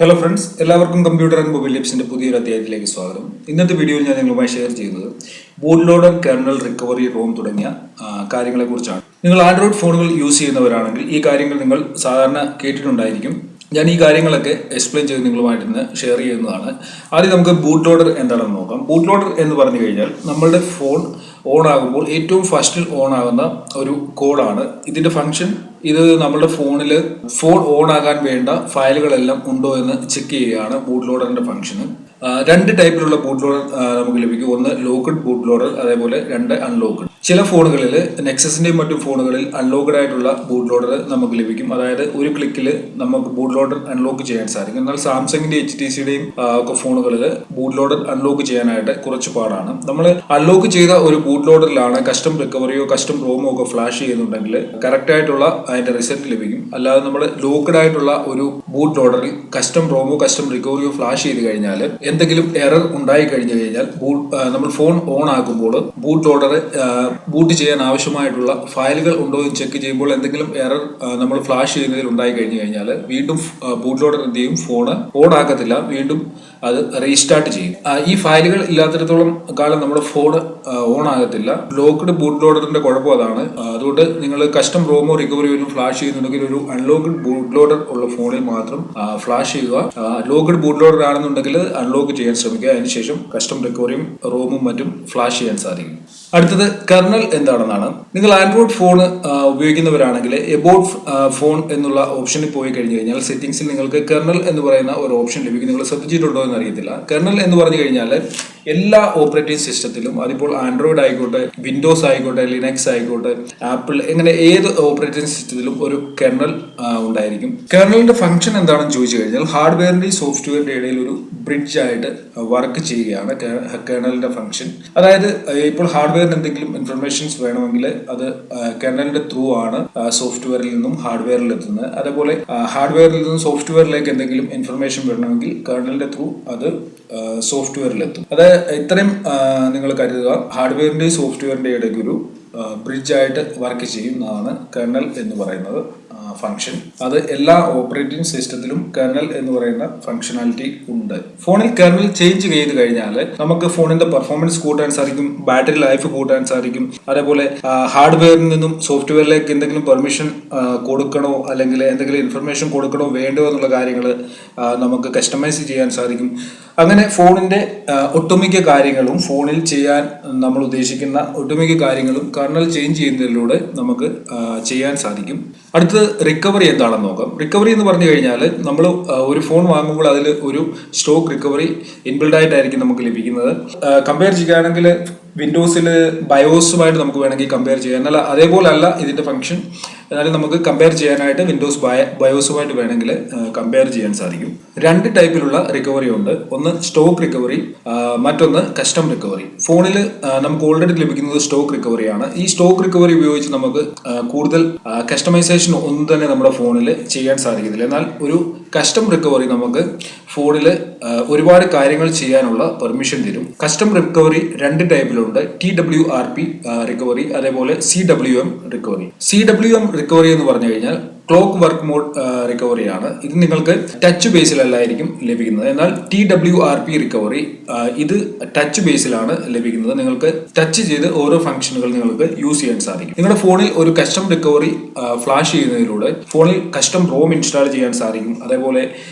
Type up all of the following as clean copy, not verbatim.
Hello friends, എല്ലാവർക്കും computer and mobile ലിപ്സിന്റെ പുതിയൊരു അധ്യായത്തിലേക്ക് സ്വാഗതം. ഇന്നത്തെ വീഡിയോയിൽ ഞാൻ നിങ്ങളുമായി ഷെയർ ചെയ്യുന്നത് boot loader, kernel recovery, ROM തുടങ്ങിയ കാര്യങ്ങളെക്കുറിച്ചാണ്. നിങ്ങൾ ആൻഡ്രോയിഡ് ഫോണുകൾ യൂസ് ചെയ്യുന്നവരാണെങ്കിൽ ഈ കാര്യങ്ങൾ നിങ്ങൾ സാധാരണ കേട്ടിട്ടുണ്ടായിരിക്കും. ഞാൻ ഈ കാര്യങ്ങളൊക്കെ എക്സ്പ്ലെയിൻ ചെയ്ത് നിങ്ങളുമായിട്ട് ഇന്ന് ഷെയർ ചെയ്യുന്നതാണ്. ആദ്യം നമുക്ക് ബൂട്ട് ലോഡർ എന്താണെന്ന് നോക്കാം. ബൂട്ട് ലോഡർ എന്ന് പറഞ്ഞു കഴിഞ്ഞാൽ നമ്മളുടെ ഫോൺ ഓൺ ആകുമ്പോൾ ഏറ്റവും ഫസ്റ്റിൽ ഓൺ ആകുന്ന ഒരു കോഡാണ്. ഇതിന്റെ ഫംഗ്ഷൻ ഇത് നമ്മുടെ ഫോൺ ഓൺ ആകാൻ വേണ്ട ഫയലുകളെല്ലാം ഉണ്ടോ എന്ന് ചെക്ക് ചെയ്യുകയാണ് ബൂട്ട് ലോഡറിന്റെ ഫംഗ്ഷന്. രണ്ട് ടൈപ്പിലുള്ള ബൂട്ട് ലോഡർ നമുക്ക് ലഭിക്കും. ഒന്ന് ലോക്ക്ഡ് ബൂട്ട് ലോഡർ, അതേപോലെ രണ്ട് അൺലോക്ക്ഡ്. ചില ഫോണുകളിൽ, നെക്സസിന്റെയും മറ്റും ഫോണുകളിൽ അൺലോക്ക്ഡ് ആയിട്ടുള്ള ബൂട്ട് ലോഡർ നമുക്ക് ലഭിക്കും. അതായത് ഒരു ക്ലിക്കിൽ നമുക്ക് ബൂട്ട് ലോഡർ അൺലോക്ക് ചെയ്യാൻ സാധിക്കും. എന്നാൽ സാംസങ്ങിന്റെ HTCയുടെയും ഒക്കെ ഫോണുകളിൽ ബൂട്ട് ലോഡർ അൺലോക്ക് ചെയ്യാനായിട്ട് കുറച്ച് പാടാണ്. നമ്മൾ അൺലോക്ക് ചെയ്ത ഒരു ബൂട്ട് ലോഡറിലാണ് കസ്റ്റം റിക്കവറിയോ കസ്റ്റം റോമോ ഒക്കെ ഫ്ലാഷ് ചെയ്യുന്നുണ്ടെങ്കിൽ കറക്റ്റ് ആയിട്ടുള്ള അതിന്റെ റിസൾട്ട് ലഭിക്കും. അല്ലാതെ നമ്മൾ ലോക്ക്ഡ് ആയിട്ടുള്ള ഒരു ബൂട്ട് ലോഡറിൽ കസ്റ്റം റോമോ കസ്റ്റം റിക്കവറിയോ ഫ്ലാഷ് ചെയ്ത് കഴിഞ്ഞാൽ എന്തെങ്കിലും എറർ ഉണ്ടായി കഴിഞ്ഞു കഴിഞ്ഞാൽ നമ്മൾ ഫോൺ ഓൺ ആക്കുമ്പോൾ ബൂട്ട് ലോഡർ ബൂട്ട് ചെയ്യാൻ ആവശ്യമായിട്ടുള്ള ഫയലുകൾ ഉണ്ടോ എന്ന് ചെക്ക് ചെയ്യുമ്പോൾ എന്തെങ്കിലും എറർ നമ്മൾ ഫ്ലാഷ് ചെയ്യുന്നതിൽ ഉണ്ടായി കഴിഞ്ഞു കഴിഞ്ഞാൽ വീണ്ടും ബൂട്ട് ലോഡർ എന്ത് ചെയ്യും, ഫോണ് ഓൺ ആക്കത്തില്ല, വീണ്ടും അത് റീസ്റ്റാർട്ട് ചെയ്യും. ഈ ഫയലുകൾ ഇല്ലാത്തിടത്തോളം കാലം നമ്മുടെ ഫോൺ ഓൺ ആകത്തില്ല. ലോക്ക്ഡ് ബൂട്ട് ലോഡറിന്റെ കുഴപ്പം അതാണ്. അതുകൊണ്ട് നിങ്ങൾ കസ്റ്റം റോമോ റിക്കവറി ഒന്നും ഫ്ലാഷ് ചെയ്യുന്നുണ്ടെങ്കിൽ ഒരു അൺലോക്ക്ഡ് ബൂട്ട് ലോഡർ ഉള്ള ഫോണിൽ മാത്രം ഫ്ലാഷ് ചെയ്യുക. ലോക്ക്ഡ് ബൂട്ട് ലോഡർ ആണെന്നുണ്ടെങ്കിൽ അൺലോക്ക് ചെയ്യാൻ ശ്രമിക്കുക. അതിനുശേഷം കസ്റ്റം റിക്കവറിയും റോമും മറ്റും ഫ്ലാഷ് ചെയ്യാൻ സാധിക്കും. അടുത്തത് കെർണൽ എന്താണെന്നാണ്. നിങ്ങൾ ആൻഡ്രോയിഡ് ഫോൺ ഉപയോഗിക്കുന്നവരാണെങ്കിൽ എബൌട്ട് ഫോൺ എന്നുള്ള ഓപ്ഷനിൽ പോയി കഴിഞ്ഞു കഴിഞ്ഞാൽ സെറ്റിംഗ്സിൽ നിങ്ങൾക്ക് കെർണൽ എന്ന് പറയുന്ന ഒരു ഓപ്ഷൻ ലഭിക്കും. നിങ്ങൾ ശ്രദ്ധിച്ചിട്ടുണ്ടോ എന്ന് അറിയത്തില്ല. കെർണൽ എന്ന് പറഞ്ഞു കഴിഞ്ഞാൽ എല്ലാ ഓപ്പറേറ്റിംഗ് സിസ്റ്റത്തിലും, അതിപ്പോൾ ആൻഡ്രോയിഡ് ആയിക്കോട്ടെ, വിൻഡോസ് ആയിക്കോട്ടെ, ലിനക്സ് ആയിക്കോട്ടെ, ആപ്പിൾ, ഇങ്ങനെ ഏത് ഓപ്പറേറ്റിംഗ് സിസ്റ്റത്തിലും ഒരു കെർണൽ ഉണ്ടായിരിക്കും. കെർണലിന്റെ ഫംഗ്ഷൻ എന്താണെന്ന് ചോദിച്ചു കഴിഞ്ഞാൽ ഹാർഡ്വെയറിന്റെയും സോഫ്റ്റ്വെയറിന്റെ ഇടയിൽ ഒരു ബ്രിഡ്ജ് ആയിട്ട് വർക്ക് ചെയ്യുകയാണ് കെർണലിന്റെ ഫംഗ്ഷൻ. അതായത് ഇപ്പോൾ ഹാർഡ്വെയറിന് എന്തെങ്കിലും ഇൻഫർമേഷൻസ് വേണമെങ്കിൽ അത് കെർണലിന്റെ ത്രൂ ആണ് സോഫ്റ്റ്വെയറിൽ നിന്നും ഹാർഡ്വെയറിൽ എത്തുന്നത്. അതേപോലെ ഹാർഡ്വെയറിൽ നിന്നും സോഫ്റ്റ്വെയറിലേക്ക് എന്തെങ്കിലും ഇൻഫർമേഷൻ വരണമെങ്കിൽ കെർണലിന്റെ ത്രൂ അത് സോഫ്റ്റ്വെയറിലെത്തും. അതായത് ഇത്രയും നിങ്ങൾ കരുതുക, ഹാർഡ്വെയറിന്റെയും സോഫ്റ്റ്വെയറിന്റെ ഇടയ്ക്ക് ഒരു ബ്രിഡ്ജ് ആയിട്ട് വർക്ക് ചെയ്യുന്നതാണ് കെർണൽ എന്ന് പറയുന്നത് ഫംഗ്ഷൻ. അത് എല്ലാ ഓപ്പറേറ്റിംഗ് സിസ്റ്റത്തിലും കെർണൽ എന്ന് പറയുന്ന ഫംഗ്ഷനാലിറ്റി ഉണ്ട്. ഫോണിൽ കെർണൽ ചേഞ്ച് ചെയ്ത് കഴിഞ്ഞാൽ നമുക്ക് ഫോണിന്റെ പെർഫോമൻസ് കൂട്ടാൻ സാധിക്കും, ബാറ്ററി ലൈഫ് കൂട്ടാൻ സാധിക്കും. അതേപോലെ ഹാർഡ്വെയറിൽ നിന്നും സോഫ്റ്റ്വെയറിലേക്ക് എന്തെങ്കിലും പെർമിഷൻ കൊടുക്കണോ അല്ലെങ്കിൽ എന്തെങ്കിലും ഇൻഫർമേഷൻ കൊടുക്കണോ വേണ്ടോ എന്നുള്ള കാര്യങ്ങൾ നമുക്ക് കസ്റ്റമൈസ് ചെയ്യാൻ സാധിക്കും. അങ്ങനെ ഫോണിന്റെ ഒട്ടുമിക്ക കാര്യങ്ങളും, ഫോണിൽ ചെയ്യാൻ നമ്മൾ ഉദ്ദേശിക്കുന്ന ഒട്ടുമിക്ക കാര്യങ്ങളും കെർണൽ ചേഞ്ച് ചെയ്യുന്നതിലൂടെ നമുക്ക് ചെയ്യാൻ സാധിക്കും. അടുത്തത് റിക്കവറി എന്താണെന്ന് നോക്കാം. റിക്കവറി എന്ന് പറഞ്ഞു കഴിഞ്ഞാൽ നമ്മൾ ഒരു ഫോൺ വാങ്ങുമ്പോൾ അതിൽ ഒരു സ്റ്റോക്ക് റിക്കവറി ഇൻബിൽഡ് ആയിട്ടായിരിക്കും നമുക്ക് ലഭിക്കുന്നത്. കമ്പയർ ചെയ്യുകയാണെങ്കിൽ വിൻഡോസിൽ ബയോസുമായിട്ട് നമുക്ക് വേണമെങ്കിൽ കമ്പയർ ചെയ്യാം. എന്നാൽ അതേപോലെ അല്ല ഇതിന്റെ ഫംഗ്ഷൻ. എന്നാലും നമുക്ക് കമ്പയർ ചെയ്യാനായിട്ട് വിൻഡോസ് ബയോസുമായിട്ട് വേണമെങ്കിൽ കമ്പയർ ചെയ്യാൻ സാധിക്കും. രണ്ട് ടൈപ്പിലുള്ള റിക്കവറി ഉണ്ട്. ഒന്ന് സ്റ്റോക്ക് റിക്കവറി, മറ്റൊന്ന് കസ്റ്റം റിക്കവറി. ഫോണിൽ നമുക്ക് ഓൾറെഡി ലഭിക്കുന്നത് സ്റ്റോക്ക് റിക്കവറിയാണ്. ഈ സ്റ്റോക്ക് റിക്കവറി ഉപയോഗിച്ച് നമുക്ക് കൂടുതൽ കസ്റ്റമൈസേഷൻ ഒന്നും തന്നെ നമ്മുടെ ഫോണിൽ ചെയ്യാൻ സാധിക്കത്തില്ല. എന്നാൽ ഒരു കസ്റ്റം റിക്കവറി നമുക്ക് ഫോണിൽ ഒരുപാട് കാര്യങ്ങൾ ചെയ്യാനുള്ള പെർമിഷൻ തരും. കസ്റ്റം റിക്കവറി രണ്ട് ടൈപ്പിലുണ്ട്. TWRP റിക്കവറി, അതേപോലെ CWM റിക്കവറി. CWM റിക്കവറി എന്ന് പറഞ്ഞു കഴിഞ്ഞാൽ ക്ലോക്ക് വർക്ക് മോഡ് റിക്കവറിയാണ്. ഇത് നിങ്ങൾക്ക് ടച്ച് ബേസിലല്ലായിരിക്കും ലഭിക്കുന്നത്. എന്നാൽ TWRP റിക്കവറി ഇത് ടച്ച് ബേസിലാണ് ലഭിക്കുന്നത്. നിങ്ങൾക്ക് ടച്ച് ചെയ്ത് ഓരോ ഫംഗ്ഷനുകൾ നിങ്ങൾക്ക് യൂസ് ചെയ്യാൻ സാധിക്കും. നിങ്ങളുടെ ഫോണിൽ ഒരു കസ്റ്റം റിക്കവറി ഫ്ലാഷ് ചെയ്യുന്നതിലൂടെ ഫോണിൽ കസ്റ്റം റോം ഇൻസ്റ്റാൾ ചെയ്യാൻ സാധിക്കും, അതേപോലെ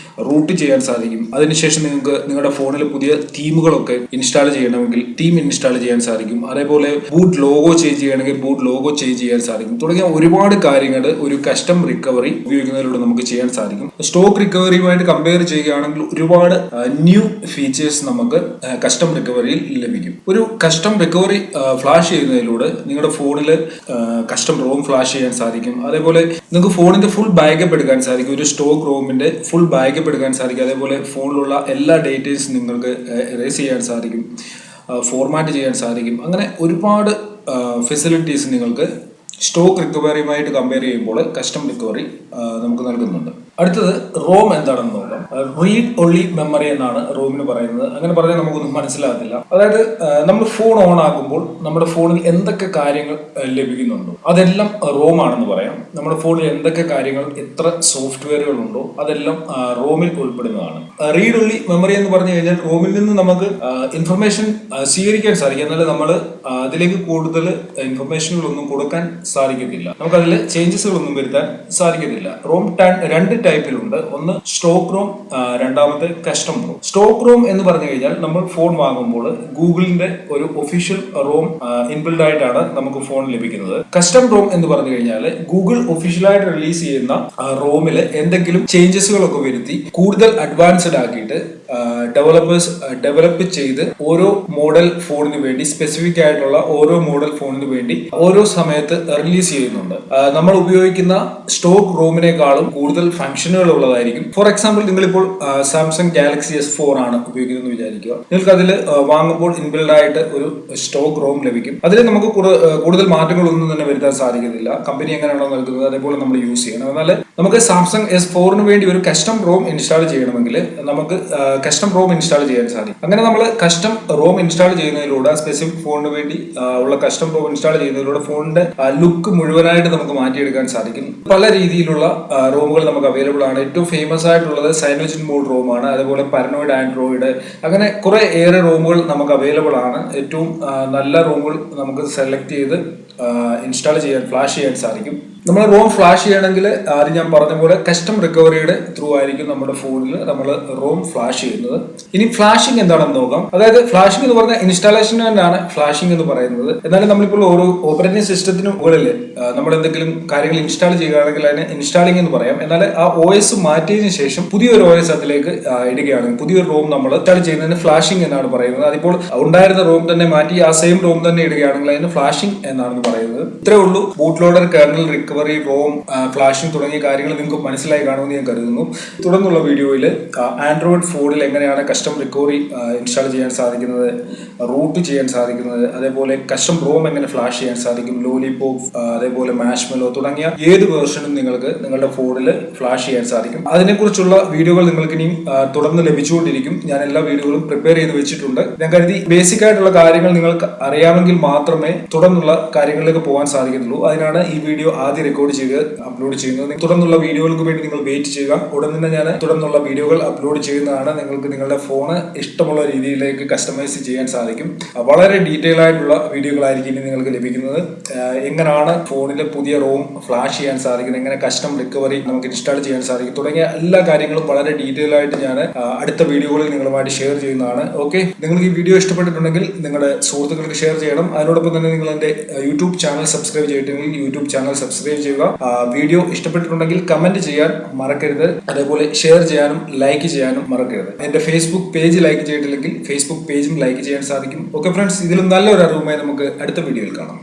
റൂട്ട് ചെയ്യാൻ സാധിക്കും. അതിനുശേഷം നിങ്ങൾക്ക് നിങ്ങളുടെ ഫോണിൽ പുതിയ തീമുകളൊക്കെ ഇൻസ്റ്റാൾ ചെയ്യണമെങ്കിൽ തീം ഇൻസ്റ്റാൾ ചെയ്യാൻ സാധിക്കും. അതേപോലെ ബൂട്ട് ലോഗോ ചേഞ്ച് ചെയ്യണമെങ്കിൽ ബൂട്ട് ലോഗോ ചേഞ്ച് ചെയ്യാൻ സാധിക്കും. തുടങ്ങിയ ഒരുപാട് കാര്യങ്ങൾ ഒരു കസ്റ്റം റിക്കവറി ഉപയോഗിക്കുന്നതിലൂടെ നമുക്ക് ചെയ്യാൻ സാധിക്കും. സ്റ്റോക്ക് റിക്കവറിയുമായിട്ട് കമ്പയർ ചെയ്യുകയാണെങ്കിൽ ഒരുപാട് ന്യൂ ഫീച്ചേഴ്സ് നമുക്ക് കസ്റ്റം റിക്കവറിയിൽ ലഭിക്കും. ഒരു കസ്റ്റം റിക്കവറി ഫ്ലാഷ് ചെയ്യുന്നതിലൂടെ നിങ്ങളുടെ ഫോണിൽ കസ്റ്റം റോം ഫ്ലാഷ് ചെയ്യാൻ സാധിക്കും. അതേപോലെ നിങ്ങൾക്ക് ഫോണിന്റെ ഫുൾ ബാക്കപ്പ് എടുക്കാൻ സാധിക്കും. ഒരു സ്റ്റോക്ക് റോമിന്റെ ഫുൾ ബാക്കപ്പ് എടുക്കാൻ സാധിക്കും. അതേപോലെ ഫോണിലുള്ള എല്ലാ ഡേറ്റയും നിങ്ങൾക്ക് എറേസ് ചെയ്യാൻ സാധിക്കും, ഫോർമാറ്റ് ചെയ്യാൻ സാധിക്കും. അങ്ങനെ ഒരുപാട് ഫെസിലിറ്റീസ് നിങ്ങൾക്ക് സ്റ്റോക്ക് റിക്കവറിയുമായിട്ട് കമ്പയർ ചെയ്യുമ്പോൾ കസ്റ്റം റിക്കവറി നമുക്ക് നൽകുന്നുണ്ട്. അടുത്തത് റോം എന്താണെന്ന് നോക്കാം. റീഡ് ഒൺലി മെമ്മറി എന്നാണ് റോമിന് പറയുന്നത്. അങ്ങനെ പറഞ്ഞാൽ നമുക്കൊന്നും മനസ്സിലാകത്തില്ല. അതായത് നമ്മൾ ഫോൺ ഓൺ ആക്കുമ്പോൾ നമ്മുടെ ഫോണിൽ എന്തൊക്കെ കാര്യങ്ങൾ ലഭിക്കുന്നുണ്ടോ അതെല്ലാം റോം ആണെന്ന് പറയാം. നമ്മുടെ ഫോണിൽ എന്തൊക്കെ കാര്യങ്ങൾ എത്ര സോഫ്റ്റ്വെയറുകൾ ഉണ്ടോ അതെല്ലാം റോമിൽ ഉൾപ്പെടുന്നതാണ്. റീഡ് ഒൺലി മെമ്മറി എന്ന് പറഞ്ഞു കഴിഞ്ഞാൽ റോമിൽ നിന്ന് നമുക്ക് ഇൻഫർമേഷൻ സ്വീകരിക്കാൻ സാധിക്കും, എന്നാൽ നമ്മൾ അതിലേക്ക് കൂടുതൽ ഇൻഫർമേഷനുകളൊന്നും കൊടുക്കാൻ സാധിക്കത്തില്ല, നമുക്ക് അതിൽ ചേഞ്ചസുകളൊന്നും വരുത്താൻ സാധിക്കത്തില്ല. റോം രണ്ട് ടൈപ്പിലുണ്ട്, ഒന്ന് സ്റ്റോക്ക് റോം, രണ്ടാമത്തെ കസ്റ്റം റോം. സ്റ്റോക്ക് റോം എന്ന് പറഞ്ഞു കഴിഞ്ഞാൽ നമ്മൾ ഫോൺ വാങ്ങുമ്പോൾ ഗൂഗിളിന്റെ ഒരു ഒഫീഷ്യൽ റോം ഇൻബിൽഡ് ആയിട്ടാണ് നമുക്ക് ഫോൺ ലഭിക്കുന്നത്. കസ്റ്റം റോം എന്ന് പറഞ്ഞു കഴിഞ്ഞാൽ ഗൂഗിൾ ഒഫീഷ്യലായിട്ട് റിലീസ് ചെയ്യുന്ന റോമിൽ എന്തെങ്കിലും ചേഞ്ചസുകളൊക്കെ വരുത്തി കൂടുതൽ അഡ്വാൻസ്ഡ് ആക്കിയിട്ട് ഡെവലപ്പ് ചെയ്ത് ഓരോ മോഡൽ ഫോണിന് വേണ്ടി സ്പെസിഫിക് ആയിട്ടുള്ള ഓരോ മോഡൽ ഫോണിന് വേണ്ടി ഓരോ സമയത്ത് റിലീസ് ചെയ്യുന്നുണ്ട്. നമ്മൾ ഉപയോഗിക്കുന്ന സ്റ്റോക്ക് റോമിനേക്കാളും കൂടുതൽ ഫംഗ്ഷനുകൾ ഉള്ളതായിരിക്കും. ഫോർ എക്സാമ്പിൾ, നിങ്ങളിപ്പോൾ സാംസങ് ഗാലക്സി S4 ആണ് ഉപയോഗിക്കുന്നത് വിചാരിക്കുക. നിങ്ങൾക്ക് അതിൽ വാങ്ങുമ്പോൾ ഇൻബിൽഡ് ആയിട്ട് ഒരു സ്റ്റോക്ക് റോം ലഭിക്കും. അതിൽ നമുക്ക് കൂടുതൽ മാറ്റങ്ങളൊന്നും തന്നെ വരുത്താൻ സാധിക്കുന്നില്ല. കമ്പനി എങ്ങനെയാണോ നൽകുന്നത് അതേപോലെ നമ്മൾ യൂസ് ചെയ്യണം. എന്നാൽ നമുക്ക് സാംസങ് S4 വേണ്ടി ഒരു കസ്റ്റം റോം ഇൻസ്റ്റാൾ ചെയ്യണമെങ്കിൽ നമുക്ക് കസ്റ്റം റോം ഇൻസ്റ്റാൾ ചെയ്യാൻ സാധിക്കും. അങ്ങനെ നമ്മൾ കസ്റ്റം റോം ഇൻസ്റ്റാൾ ചെയ്യുന്നതിലൂടെ സ്പെസിഫിക് ഫോണിന് വേണ്ടി ഉള്ള കസ്റ്റം റോം ഇൻസ്റ്റാൾ ചെയ്യുന്നതിലൂടെ ഫോണിന്റെ ലുക്ക് മുഴുവനായിട്ട് നമുക്ക് മാറ്റിയെടുക്കാൻ സാധിക്കും. പല രീതിയിലുള്ള റോമുകൾ നമുക്ക് അവൈലബിൾ ആണ്. ഏറ്റവും ഫേമസ് ആയിട്ടുള്ളത് സൈനോജിൻ മോഡ് റോം ആണ്, അതേപോലെ പാരനോയിഡ് ആൻഡ്രോയിഡ്, അങ്ങനെ കുറെ ഏറെ റോമുകൾ നമുക്ക് അവൈലബിൾ ആണ്. ഏറ്റവും നല്ല റോമുകൾ നമുക്ക് സെലക്ട് ചെയ്ത് ഇൻസ്റ്റാൾ ചെയ്യാൻ ഫ്ലാഷ് ചെയ്യാൻ സാധിക്കും. നമ്മൾ റോം ഫ്ലാഷ് ചെയ്യണമെങ്കിൽ ആദ്യം ഞാൻ പറഞ്ഞ പോലെ കസ്റ്റം റിക്കവറിയുടെ ത്രൂ ആയിരിക്കും നമ്മുടെ ഫോണിൽ നമ്മൾ റോം ഫ്ലാഷ് ചെയ്യുന്നത്. ഇനി ഫ്ലാഷിംഗ് എന്താണെന്ന് നോക്കാം. അതായത് ഫ്ലാഷിംഗ് എന്ന് പറഞ്ഞാൽ ഇൻസ്റ്റാളേഷൻ തന്നെയാണ് ഫ്ലാഷിംഗ് എന്ന് പറയുന്നത്. എന്നാലും നമ്മളിപ്പോൾ ഒരു ഓപ്പറേറ്റിംഗ് സിസ്റ്റത്തിന് മുകളിൽ നമ്മൾ എന്തെങ്കിലും കാര്യങ്ങൾ ഇൻസ്റ്റാൾ ചെയ്യുകയാണെങ്കിൽ അതിന് ഇൻസ്റ്റാളിംഗ് എന്ന് പറയാം. എന്നാൽ ആ OS മാറ്റിയതിനു ശേഷം പുതിയൊരു OS അതിലേക്ക് ഇടുകയാണെങ്കിൽ പുതിയൊരു റോം നമ്മൾ ഇൻസ്റ്റാൾ ചെയ്യുന്നതിന് ഫ്ലാഷിംഗ് എന്നാണ് പറയുന്നത്. അതിപ്പോൾ ഉണ്ടായിരുന്ന റോം തന്നെ മാറ്റി ആ സെയിം റോം തന്നെ ഇടുകയാണെങ്കിൽ അതിന് ഫ്ലാഷിംഗ് എന്നാണ് പറയുന്നത്. ഇത്രേ ഉള്ളൂ. Boot loader, kernel recovery, ROM, flashing തുടങ്ങിയ കാര്യങ്ങൾ നിങ്ങൾക്ക് മനസ്സിലായി കാണുമെന്ന് ഞാൻ കരുതുന്നു. തുടർന്നുള്ള വീഡിയോയിൽ ആൻഡ്രോയിഡ് ഫോണിൽ എങ്ങനെയാണ് കസ്റ്റം റിക്കവറി ഇൻസ്റ്റാൾ ചെയ്യാൻ സാധിക്കുന്നത്, റൂട്ട് ചെയ്യാൻ സാധിക്കുന്നത്, അതേപോലെ കസ്റ്റം റോം എങ്ങനെ ഫ്ലാഷ് ചെയ്യാൻ സാധിക്കും, ലോലിപോപ്പ്, അതേപോലെ മാഷ്മെലോ തുടങ്ങിയ ഏത് വേർഷനും നിങ്ങൾക്ക് നിങ്ങളുടെ ഫോണിൽ ഫ്ലാഷ് ചെയ്യാൻ സാധിക്കും. അതിനെക്കുറിച്ചുള്ള വീഡിയോകൾ നിങ്ങൾക്ക് ഇനിയും തുടർന്ന് ലഭിച്ചുകൊണ്ടിരിക്കും. ഞാൻ എല്ലാ വീഡിയോകളും പ്രിപ്പയർ ചെയ്ത് വെച്ചിട്ടുണ്ട്. ഞാൻ കരുതി ബേസിക് ആയിട്ടുള്ള കാര്യങ്ങൾ നിങ്ങൾക്ക് അറിയാമെങ്കിൽ മാത്രമേ തുടർന്നുള്ള കാര്യങ്ങളിലേക്ക് പോകാൻ സാധിക്കത്തുള്ളൂ. അതിനാണ് ഈ വീഡിയോ ആദ്യം റെക്കോർഡ് ചെയ്ത് അപ്ലോഡ് ചെയ്യുന്നത്. തുടർന്നുള്ള വീഡിയോകൾക്ക് വേണ്ടി നിങ്ങൾ വെയിറ്റ് ചെയ്യുക. ഉടൻ തന്നെ ഞാൻ തുടർന്നുള്ള വീഡിയോകൾ അപ്ലോഡ് ചെയ്യുന്നതാണ്. നിങ്ങൾക്ക് നിങ്ങളുടെ ഫോണ് ഇഷ്ടമുള്ള രീതിയിലേക്ക് കസ്റ്റമൈസ് ചെയ്യാൻ സാധിക്കും. വളരെ ഡീറ്റെയിൽ ആയിട്ടുള്ള വീഡിയോകളായിരിക്കും ഇനി നിങ്ങൾക്ക് ലഭിക്കുന്നത്. എങ്ങനെയാണ് ഫോണിലെ പുതിയ റോം ഫ്ലാഷ് ചെയ്യാൻ സാധിക്കുന്നത്, എങ്ങനെ കസ്റ്റം റിക്കവറി നമുക്ക് ഇൻസ്റ്റാൾ ചെയ്യാൻ സാധിക്കും തുടങ്ങിയ എല്ലാ കാര്യങ്ങളും വളരെ ഡീറ്റെയിൽ ആയിട്ട് ഞാൻ അടുത്ത വീഡിയോകളിൽ നിങ്ങളുമായിട്ട് ഷെയർ ചെയ്യുന്നതാണ്. ഓക്കെ, നിങ്ങൾക്ക് ഈ വീഡിയോ ഇഷ്ടപ്പെട്ടിട്ടുണ്ടെങ്കിൽ നിങ്ങളുടെ സുഹൃത്തുക്കൾക്ക് ഷെയർ ചെയ്യണം. അതിനോടൊപ്പം തന്നെ നിങ്ങൾ എൻ്റെ യൂട്യൂബ് ചാനൽ സബ്സ്ക്രൈബ് ചെയ്തിട്ടുണ്ടെങ്കിൽ യൂട്യൂബ് ചാനൽ സബ്സ്ക്രൈബ് ചെയ്യുക. വീഡിയോ ഇഷ്ടപ്പെട്ടിട്ടുണ്ടെങ്കിൽ കമന്റ് ചെയ്യാൻ മറക്കരുത്. അതേപോലെ ഷെയർ ചെയ്യാനും ലൈക്ക് ചെയ്യാനും മറക്കരുത്. എന്റെ ഫേസ്ബുക്ക് പേജ് ലൈക്ക് ചെയ്തിട്ടില്ലെങ്കിൽ ഫേസ്ബുക്ക് പേജും ലൈക്ക് ചെയ്യാൻ സാധിക്കും. ഓക്കെ ഫ്രണ്ട്സ്, ഇതിലും നല്ലൊരു അറിവുമായി നമുക്ക് അടുത്ത വീഡിയോയിൽ കാണാം.